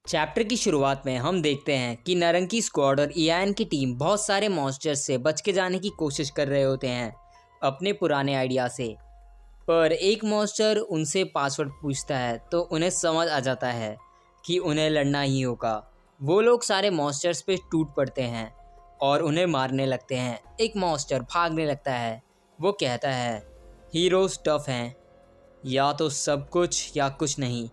Chapter की शुरुआत में हम देखते हैं कि नारंगी स्क्वाड और ईआन की टीम बहुत सारे मॉन्स्टर्स से बच के जाने की कोशिश कर रहे होते हैं अपने पुराने आइडिया से। पर एक मॉन्स्टर उनसे पासवर्ड पूछता है तो उन्हें समझ आ जाता है कि उन्हें लड़ना ही होगा। वो लोग सारे मॉन्स्टर्स पे टूट पड़ते हैं और उन्हें मारने लगते हैं। एक मॉन्स्टर भागने लगता है। वो कहता है, हीरोज टफ हैं, या तो सब कुछ या कुछ नहीं।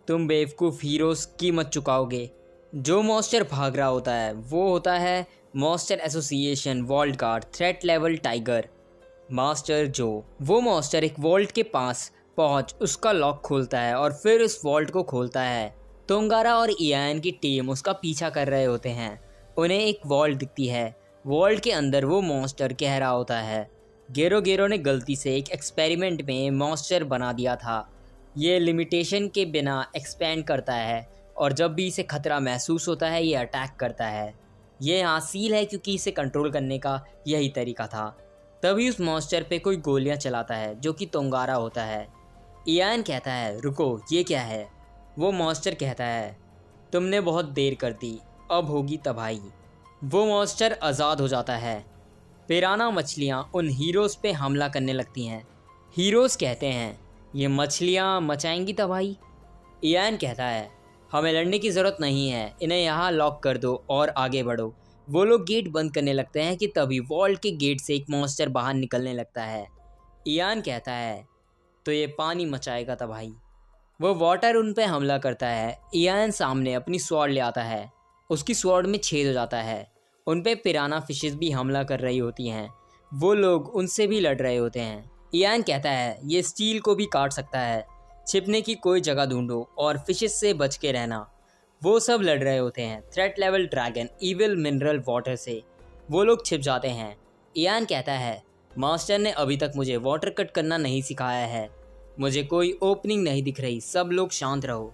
तुम बेवकूफ़ हीरोज़ कीमत चुकाओगे। जो मॉन्स्टर भाग रहा होता है वो होता है monster association vault guard threat level tiger master जो। वो मॉन्स्टर एक वॉल्ट के पास पहुंच उसका लॉक खोलता है और फिर उस वॉल्ट को खोलता है। तोंगारा और ईआन की टीम उसका पीछा कर रहे होते हैं। उन्हें एक वॉल्ट दिखती है। वॉल्ट के अंदर वो मॉन्स्टर कह रहा होता है, गेरो गेरो ने गलती से एक एक्सपेरिमेंट में मॉन्स्टर बना दिया था। ये लिमिटेशन के बिना एक्सपेंड करता है और जब भी इसे खतरा महसूस होता है ये अटैक करता है। ये यहाँ सील है क्योंकि इसे कंट्रोल करने का यही तरीका था। तभी उस मॉन्स्टर पे कोई गोलियां चलाता है जो कि तोंगारा होता है। ईआन कहता है, रुको, ये क्या है? वो मॉन्स्टर कहता है, तुमने बहुत देर कर दी, अब होगी तबाही। वो मॉन्स्टर आज़ाद हो जाता है। पिराना मछलियाँ उन हीरोज़ पे हमला करने लगती हैं। हीरोज़ कहते हैं, ये मछलियाँ मचाएंगी तबाही। ईआन कहता है, हमें लड़ने की ज़रूरत नहीं है, इन्हें यहाँ लॉक कर दो और आगे बढ़ो। वो लोग गेट बंद करने लगते हैं कि तभी वॉल्ट के गेट से एक मॉन्स्टर बाहर निकलने लगता है। ईआन कहता है, तो ये पानी मचाएगा तबाही। वो वाटर उन पे हमला करता है। ईआन सामने अपनी स्वॉर्ड ले आता है। उसकी स्वॉर्ड में छेद हो जाता है। उन पे पिराना फिशेस भी हमला कर रही होती हैं। वो लोग उनसे भी लड़ रहे होते हैं। ईआन कहता है, ये स्टील को भी काट सकता है, छिपने की कोई जगह ढूंढो और फिशेस से बच के रहना। वो सब लड़ रहे होते हैं threat level dragon evil mineral water से। वो लोग छिप जाते हैं। ईआन कहता है, मास्टर ने अभी तक मुझे वाटर कट करना नहीं सिखाया है, मुझे कोई ओपनिंग नहीं दिख रही, सब लोग शांत रहो।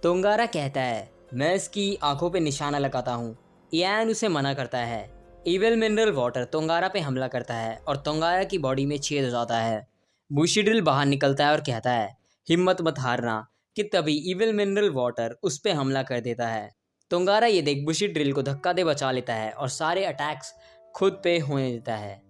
तोंगारा कहता है, मैं इसकी आंखों पे निशाना लगाता हूँ। ईआन उसे मना करता है। इविल मिनरल वाटर तोंगारा पे हमला करता है और तोंगारा की बॉडी में छेद हो जाता है। बुशिड्रिल बाहर निकलता है और कहता है, हिम्मत मत हारना। कि तभी इविल मिनरल वाटर उस पे हमला कर देता है। तोंगारा ये देख बुशिड्रिल को धक्का दे बचा लेता है और सारे अटैक्स खुद पे होने देता है।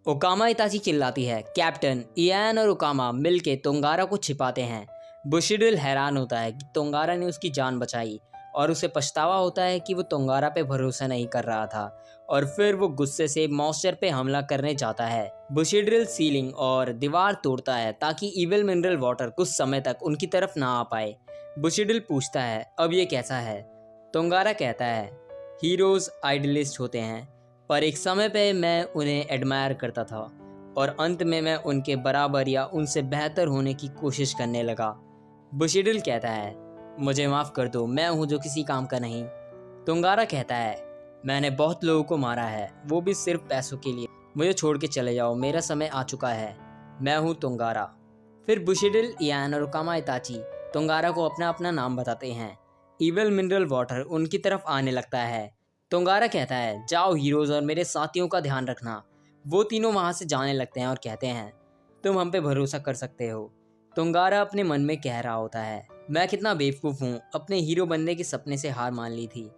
ओकामा इताची चिल्लाती है, कैप्टन। ईआन और ओकामा मिलके तोंगारा को छिपाते हैं। बुशिड्रिल हैरान होता है कि तोंगारा ने उसकी जान बचाई और उसे पछतावा होता है कि वो तोंगारा पे भरोसा नहीं कर रहा था और फिर वो गुस्से से मॉन्स्टर पे हमला करने जाता है। बुशिड्रिल सीलिंग और दीवार तोड़ता है ताकि इविल मिनरल वाटर कुछ समय तक उनकी तरफ ना आ पाए। बुशिड्रिल पूछता है, अब ये कैसा है? तोंगारा कहता है, हीरोज आइडलिस्ट होते हैं, पर एक समय पे मैं उन्हें एडमायर करता था और अंत में मैं उनके बराबर या उनसे बेहतर होने की कोशिश करने लगा। बुशिड्रिल कहता है, मुझे माफ़ कर दो, मैं हूँ जो किसी काम का नहीं। तोंगारा कहता है, मैंने बहुत लोगों को मारा है, वो भी सिर्फ पैसों के लिए। मुझे छोड़ के चले जाओ, मेरा समय आ चुका है, मैं हूँ तोंगारा। फिर बुशिड्रिल, ईआन और ओकामा इताची तोंगारा को अपना अपना नाम बताते हैं। इविल मिनरल वाटर उनकी तरफ आने लगता है। तोंगारा कहता है, जाओ हीरोज और मेरे साथियों का ध्यान रखना। वो तीनों वहाँ से जाने लगते हैं और कहते हैं, तुम हम पे भरोसा कर सकते हो। तोंगारा अपने मन में कह रहा होता है, मैं कितना बेवकूफ़ हूँ, अपने हीरो बनने के सपने से हार मान ली थी।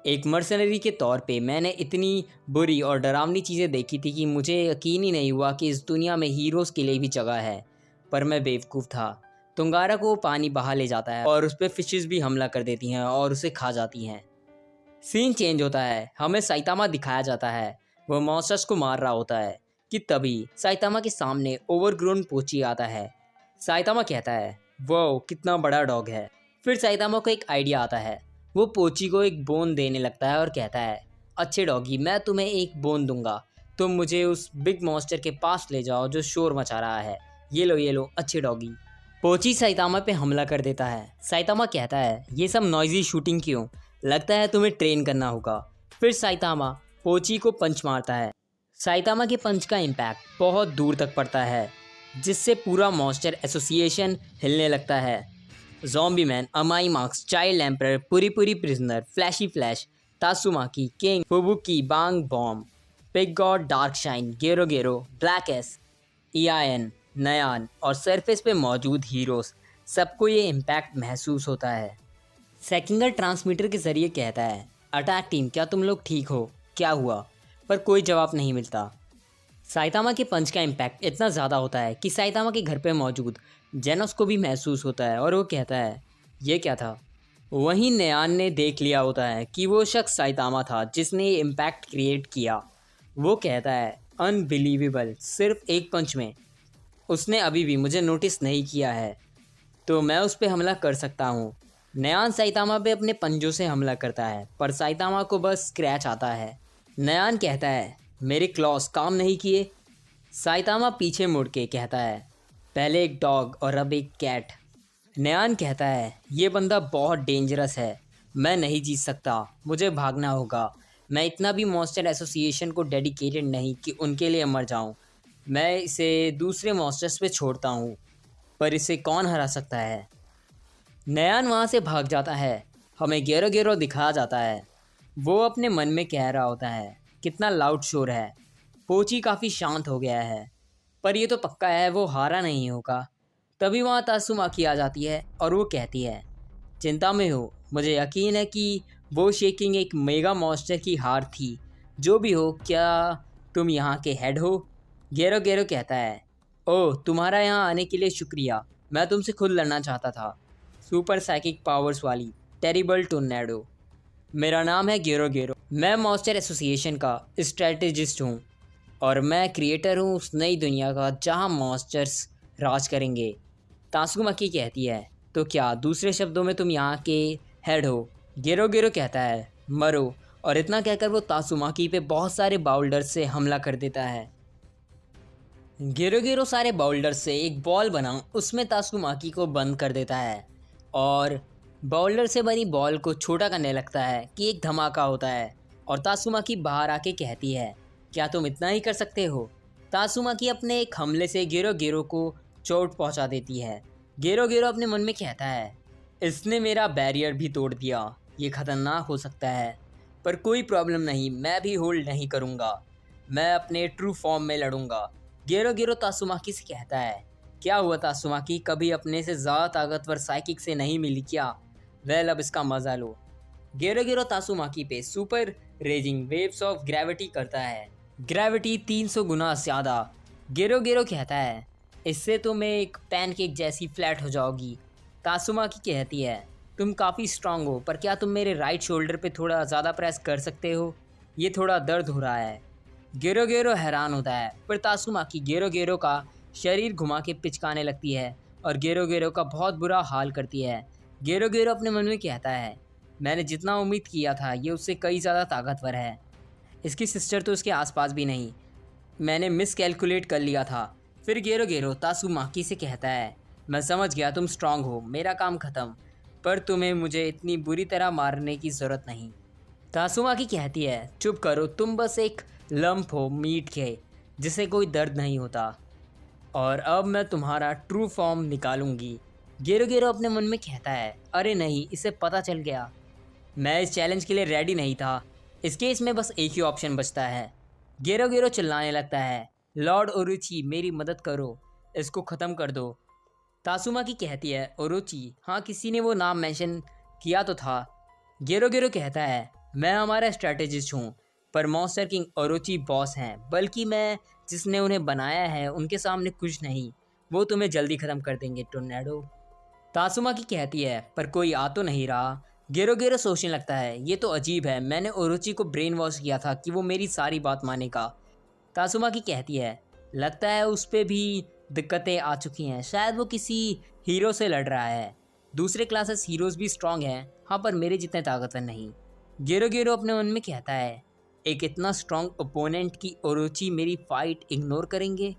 एक मर्सनरी के तौर पे मैंने इतनी बुरी और डरावनी चीज़ें देखी थी कि मुझे यकीन ही नहीं हुआ कि इस दुनिया में हीरोज़ के लिए भी जगह है, पर मैं बेवकूफ़ था। तोंगारा को पानी बहा ले जाता है और उस पर फिशेस भी हमला कर देती हैं और उसे खा जाती हैं। सीन चेंज होता है, हमें साइतामा दिखाया जाता है। वह मॉन्स्टर्स को मार रहा होता है कि तभी साइतामा के सामने ओवरग्रोन पोची आता है। साइतामा कहता है, वो कितना बड़ा डॉग है। फिर साइतामा को एक आइडिया आता है। वो पोची को एक बोन देने लगता है और कहता है, अच्छे डॉगी, मैं तुम्हें एक बोन दूंगा, तुम मुझे उस बिग मॉन्स्टर के पास ले जाओ जो शोर मचा रहा है। ये लो अच्छे डॉगी। पोची साइतामा पे हमला कर देता है। साइतामा कहता है, ये सब नॉइजी शूटिंग क्यों? लगता है तुम्हें ट्रेन करना होगा। फिर साइतामा पोची को पंच मारता है। साइतामा के पंच का इम्पैक्ट बहुत दूर तक पड़ता है जिससे पूरा मॉन्स्टर एसोसिएशन हिलने लगता है। Zombie Man, Amai Mask, Child Emperor, Puri Puri Prisoner, Flashy Flash, Tatsumaki, King, Fubuki, Bang Bomb, Pig God, Dark Shine, Gero Gero, Black एस, ईआईएन, नयान और सरफेस पे मौजूद हीरोज़, सबको ये इम्पैक्ट महसूस होता है। सेकिंगर ट्रांसमीटर के जरिए कहता है, अटैक टीम क्या तुम लोग ठीक हो, क्या हुआ? पर कोई जवाब नहीं मिलता। साइतामा के पंच का इम्पैक्ट इतना ज़्यादा होता है कि साइतामा के घर पे मौजूद जेनोस को भी महसूस होता है और वो कहता है, ये क्या था? वहीं नयान ने देख लिया होता है कि वो शख्स साइतामा था जिसने ये इम्पैक्ट क्रिएट किया। वो कहता है, अनबिलीवेबल, सिर्फ एक पंच में उसने अभी भी मुझे नोटिस नहीं किया है, तो मैं उस पर हमला कर सकता हूँ। नयान साइतामा पे अपने पंजों से हमला करता है पर साइतामा को बस स्क्रैच आता है। नयान कहता है, मेरे क्लॉस काम नहीं किए। साइतामा पीछे मुड़ के कहता है, पहले एक डॉग और अब एक कैट। नयान कहता है, ये बंदा बहुत डेंजरस है, मैं नहीं जीत सकता, मुझे भागना होगा। मैं इतना भी मॉन्स्टर एसोसिएशन को डेडिकेटेड नहीं कि उनके लिए मर जाऊं। मैं इसे दूसरे मॉन्स्टर्स पे छोड़ता हूँ, पर इसे कौन हरा सकता है? नयान वहाँ से भाग जाता है। हमें गेरो गेरो दिखाया जाता है। वो अपने मन में कह रहा होता है, कितना लाउड शोर है। पोची काफ़ी शांत हो गया है, पर ये तो पक्का है वो हारा नहीं होगा। तभी वहाँ तासुमाकी आ जाती है और वो कहती है, चिंता में हो, मुझे यकीन है कि वो शेकिंग एक मेगा मॉन्स्टर की हार थी। जो भी हो, क्या तुम यहाँ के हेड हो? गेरो गेरो कहता है, ओह, तुम्हारा यहाँ आने के लिए शुक्रिया, मैं तुमसे खुद लड़ना चाहता था। सुपर साइकिक पावर्स वाली टेरिबल टोर्नेडो। मेरा नाम है गेरो गेरो, मैं मॉन्स्टर एसोसिएशन का स्ट्रेटेजिस्ट हूँ और मैं क्रिएटर हूँ उस नई दुनिया का जहाँ मॉन्स्टर्स राज करेंगे। तासुमाकी कहती है, तो क्या दूसरे शब्दों में तुम यहाँ के हेड हो? गेरो गेरो कहता है, मरो। और इतना कहकर वो तासुमाकी पे बहुत सारे बाउल्डर्स से हमला कर देता है। गेरो गेरो सारे बाउल्डर्स से एक बॉल बना उसमें तासुमाकी को बंद कर देता है और बाउल्डर से बनी बॉल को छोटा करने लगता है कि एक धमाका होता है और तासुमाकी बाहर आके कहती है, क्या तुम इतना ही कर सकते हो? तासुमाकी अपने एक हमले से गेरो गेरो को चोट पहुंचा देती है। गेरो गेरो अपने मन में कहता है, इसने मेरा बैरियर भी तोड़ दिया, ये खतरनाक हो सकता है, पर कोई प्रॉब्लम नहीं, मैं भी होल्ड नहीं करूँगा, मैं अपने ट्रू फॉर्म में लड़ूंगा। गेरो गेरो तासुमाकी से कहता है, क्या हुआ तासुमाकी, कभी अपने से ज़्यादा ताकतवर साइकिक से नहीं मिली क्या? वेल, अब इसका मज़ा लो। गेरो गेरो तासुमाकी पे super raising waves of gravity करता है, ग्रेविटी 300 गुना ज़्यादा। गेरो गेरो कहता है, इससे तुम एक पैनकेक जैसी फ्लैट हो जाओगी। तासुमाकी कहती है, तुम काफ़ी स्ट्रांग हो, पर क्या तुम मेरे राइट शोल्डर पे थोड़ा ज़्यादा प्रेस कर सकते हो? ये थोड़ा दर्द हो रहा है। गेरो गेरो हैरान होता है, पर तासुमाकी गेरो गेरो का शरीर घुमा के पिचकाने लगती है और गेरो गेरो का बहुत बुरा हाल करती है। गेरो गेरो अपने मन में कहता है, मैंने जितना उम्मीद किया था ये उससे कई ज़्यादा ताकतवर है। इसकी सिस्टर तो उसके आसपास भी नहीं, मैंने मिस कैलकुलेट कर लिया था। फिर गेरो गेरो तासुमाकी से कहता है, मैं समझ गया तुम स्ट्रांग हो, मेरा काम ख़त्म, पर तुम्हें मुझे इतनी बुरी तरह मारने की ज़रूरत नहीं। तासुमाकी कहती है, चुप करो, तुम बस एक लंप हो मीट के जिसे कोई दर्द नहीं होता, और अब मैं तुम्हारा ट्रू फॉर्म निकालूंगी। गेरो गेरो अपने मन में कहता है, अरे नहीं, इसे पता चल गया, मैं इस चैलेंज के लिए रेडी नहीं था। इस केस में बस एक ही ऑप्शन बचता है। गेरो गेरो चिल्लाने लगता है, लॉर्ड ओरोची, मेरी मदद करो, इसको ख़त्म कर दो। तासुमाकी कहती है, ओरोची? हाँ, किसी ने वो नाम मेंशन किया तो था। गेरो गेरो कहता है, मैं हमारा स्ट्रैटेजिस्ट हूँ, पर मॉन्स्टर किंग ओरोची बॉस हैं, बल्कि मैं जिसने उन्हें बनाया है उनके सामने कुछ नहीं, वो तुम्हें जल्दी ख़त्म कर देंगे टोर्नेडो। तासुमाकी कहती है, पर कोई आ तो नहीं रहा। गेरो गेरो सोचने लगता है, ये तो अजीब है, मैंने ओरोची को ब्रेन वॉश किया था कि वो मेरी सारी बात मानेगा। तासुमाकी कहती है, लगता है उस पर भी दिक्कतें आ चुकी हैं, शायद वो किसी हीरो से लड़ रहा है। दूसरे क्लासेस हीरोज़ भी स्ट्रांग हैं, हाँ, पर मेरे जितने ताकतवर नहीं। गेरो गेरो अपने मन में कहता है, एक इतना स्ट्रांग ओपोनेंट की ओरोची मेरी फाइट इग्नोर करेंगे?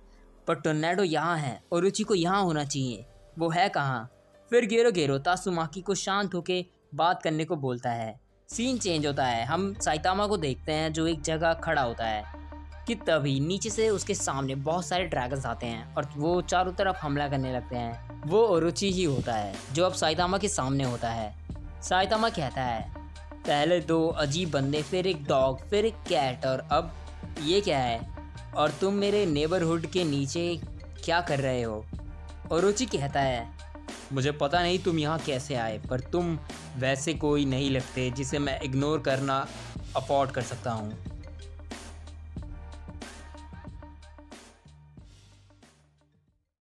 पर टोर्नेडो यहाँ है, ओरोची को यहाँ होना चाहिए, वो है कहाँ? फिर गेरो गेरो तासुमाकी को शांत होकर बात करने को बोलता है। सीन चेंज होता है, हम साइतामा को देखते हैं जो एक जगह खड़ा होता है कि तभी नीचे से उसके सामने बहुत सारे ड्रैगन्स आते हैं और वो चारों तरफ हमला करने लगते हैं। वो ओरोची ही होता है जो अब साइतामा के सामने होता है। साइतामा कहता है, पहले दो अजीब बंदे, फिर एक डॉग, फिर एक कैट, और अब ये क्या है? और तुम मेरे नेबरहुड के नीचे क्या कर रहे हो? ओरोची कहता है, मुझे पता नहीं तुम यहाँ कैसे आए, पर तुम वैसे कोई नहीं लगते जिसे मैं इग्नोर करना अफोर्ड कर सकता हूँ।